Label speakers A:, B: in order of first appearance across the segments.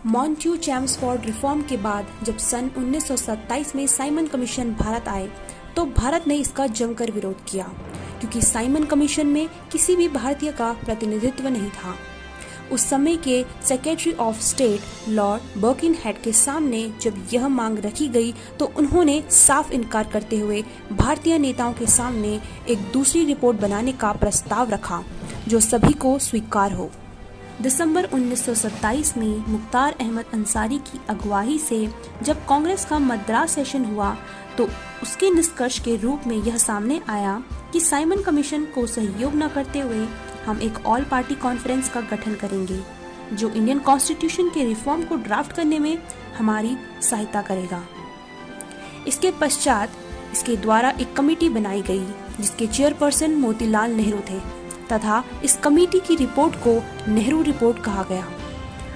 A: मॉन्ट्यू Chelmsford reform के बाद जब सन 1927 में साइमन कमीशन भारत आए तो भारत ने इसका जमकर विरोध किया, क्योंकि साइमन कमीशन में किसी भी भारतीय का प्रतिनिधित्व नहीं था। उस समय के सेक्रेटरी ऑफ स्टेट लॉर्ड बर्किनहेड के सामने जब यह मांग रखी गई तो उन्होंने साफ इनकार करते हुए भारतीय नेताओं के सामने एक दूसरी रिपोर्ट बनाने का प्रस्ताव रखा जो सभी को स्वीकार हो। दिसंबर 1927 में मुख्तार अहमद अंसारी की अगुवाई से जब कांग्रेस का मद्रास सेशन हुआ तो उसके निष्कर्ष के रूप में यह सामने आया कि साइमन कमीशन को सहयोग न करते हुए हम एक ऑल पार्टी कॉन्फ्रेंस का गठन करेंगे जो इंडियन कॉन्स्टिट्यूशन के रिफॉर्म को ड्राफ्ट करने में हमारी सहायता करेगा। इसके पश्चात इसके द्वारा एक कमेटी बनाई गई जिसके चेयरपर्सन मोतीलाल नेहरू थे तथा इस कमेटी की रिपोर्ट को नेहरू रिपोर्ट कहा गया।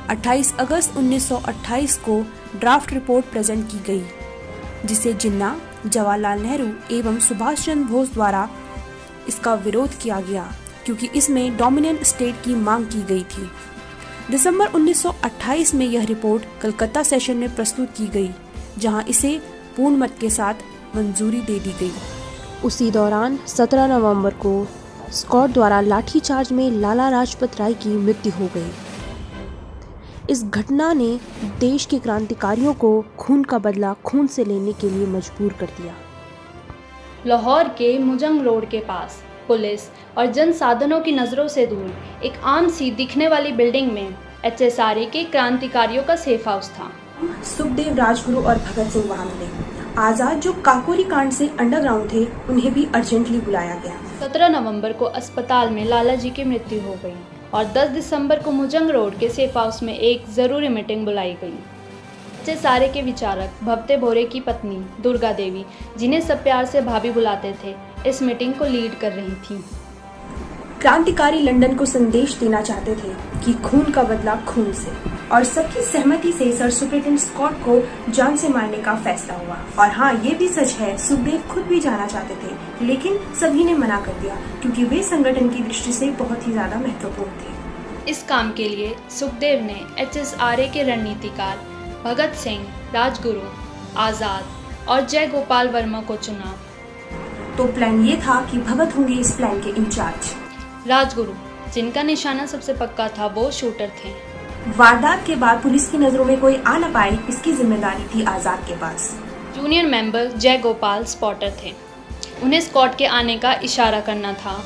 A: 28 अगस्त 1928 को ड्राफ्ट रिपोर्ट प्रेजेंट की गई जिसे जिन्ना, जवाहरलाल नेहरू एवं सुभाष चंद्र बोस द्वारा इसका विरोध किया गया क्योंकि इसमें डोमिनियन स्टेट की मांग की गई थी। दिसंबर 1928 में यह रिपोर्ट कलकत्ता सेशन में प्रस्तुत की गई जहां इसे पूर्ण मत के साथ मंजूरी दे दी गई। उसी दौरान 17 नवंबर को स्कॉट द्वारा लाठीचार्ज में लाला लाजपत राय की मृत्यु हो गई। इस घटना ने देश के क्रांतिकारियों को खून का बदला खून से लेने के लिए मजबूर कर दिया।
B: लाहौर के मुजंग रोड के पास पुलिस और जन साधनों की नज़रों से दूर एक आम सी दिखने वाली बिल्डिंग में HSRA के क्रांतिकारियों का सेफ हाउस था।
A: सुखदेव, राजगुरु और भगत सिंह वहां मिले। आजाद जो काकोरी कांड से अंडरग्राउंड थे उन्हें भी अर्जेंटली बुलाया गया।
B: 17 नवंबर को अस्पताल में लाला जी की मृत्यु हो गई और 10 दिसंबर को मुजंग रोड के सेफ हाउस में एक ज़रूरी मीटिंग बुलाई गई। HSRA के विचारक भवते भोरे की पत्नी दुर्गा देवी, जिन्हें सब प्यार से भाभी बुलाते थे, इस मीटिंग को लीड कर रही थी।
A: क्रांतिकारी लंदन को संदेश देना चाहते थे कि खून का बदला खून से, और सबकी सहमति से सर सुपरिटेंडेंट स्कॉट को जान से मारने का फैसला हुआ। और हाँ, ये भी सच है, सुखदेव खुद भी जाना चाहते थे लेकिन सभी ने मना कर दिया क्योंकि वे संगठन की दृष्टि से बहुत ही ज्यादा महत्वपूर्ण थे।
B: इस काम के लिए सुखदेव ने HSRA के रणनीतिकार भगत सिंह, राजगुरु, आजाद और जय गोपाल वर्मा को चुना।
A: तो प्लान ये था कि भगत होंगे इस प्लान के इंचार्ज।
B: राजगुरु, जिनका निशाना सबसे पक्का था, वो शूटर थे।
A: वारदात के बाद पुलिस की नजरों में कोई आ न पाए, इसकी जिम्मेदारी थी आजाद के पास।
B: जूनियर मेंबर जय गोपाल स्पॉटर थे। उन्हें स्कॉट के आने का इशारा करना था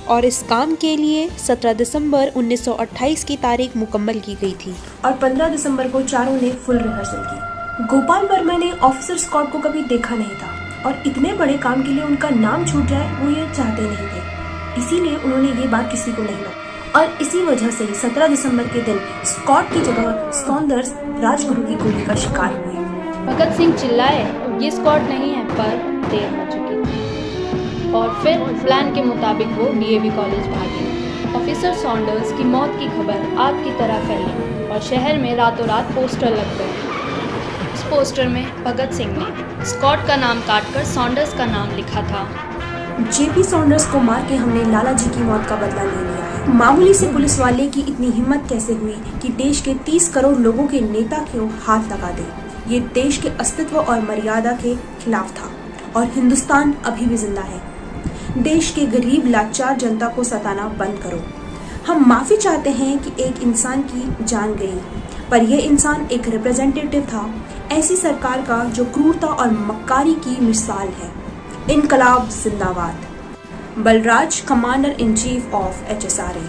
A: और इस काम के लिए 17 दिसंबर 1928 की तारीख मुकम्मल की गई थी और 15 दिसंबर को चारों ने फुल रिहर्सल की। गोपाल वर्मा ने ऑफिसर स्कॉट को कभी देखा नहीं था और इतने बड़े काम के लिए उनका नाम छूट जाए वो ये चाहते नहीं थे, इसीलिए उन्होंने ये बात किसी को नहीं बताई। और इसी वजह से 17 दिसंबर के दिन स्कॉट की जगह सॉन्डर्स राजगुरु की गोली का शिकार हुए।
B: भगत सिंह चिल्लाए, ये स्कॉट नहीं है, पर देर हो चुकी थी और फिर प्लान के मुताबिक वो DAV कॉलेज भागे। ऑफिसर सॉन्डर्स की मौत की खबर आग की तरह फैली और शहर में रातों रात पोस्टर लग गए। इस पोस्टर में भगत सिंह ने स्कॉट का नाम काटकर सॉन्डर्स का नाम लिखा था।
A: JP सॉन्डर्स को मार के हमने लाला जी की मौत का बदला ले लिया है। मामूली से पुलिस वाले की इतनी हिम्मत कैसे हुई कि देश के 30 करोड़ लोगों के नेता को हाथ लगा दे। ये देश के अस्तित्व और मर्यादा के खिलाफ था और हिंदुस्तान अभी भी जिंदा है। देश के गरीब लाचार जनता को सताना बंद करो। हम माफी चाहते हैं कि एक इंसान की जान गई, पर यह इंसान एक रिप्रेजेंटेटिव था ऐसी सरकार का जो क्रूरता और मक्कारी की मिसाल है। इनकलाब जिंदाबाद। Balraj, commander in chief of HSRA।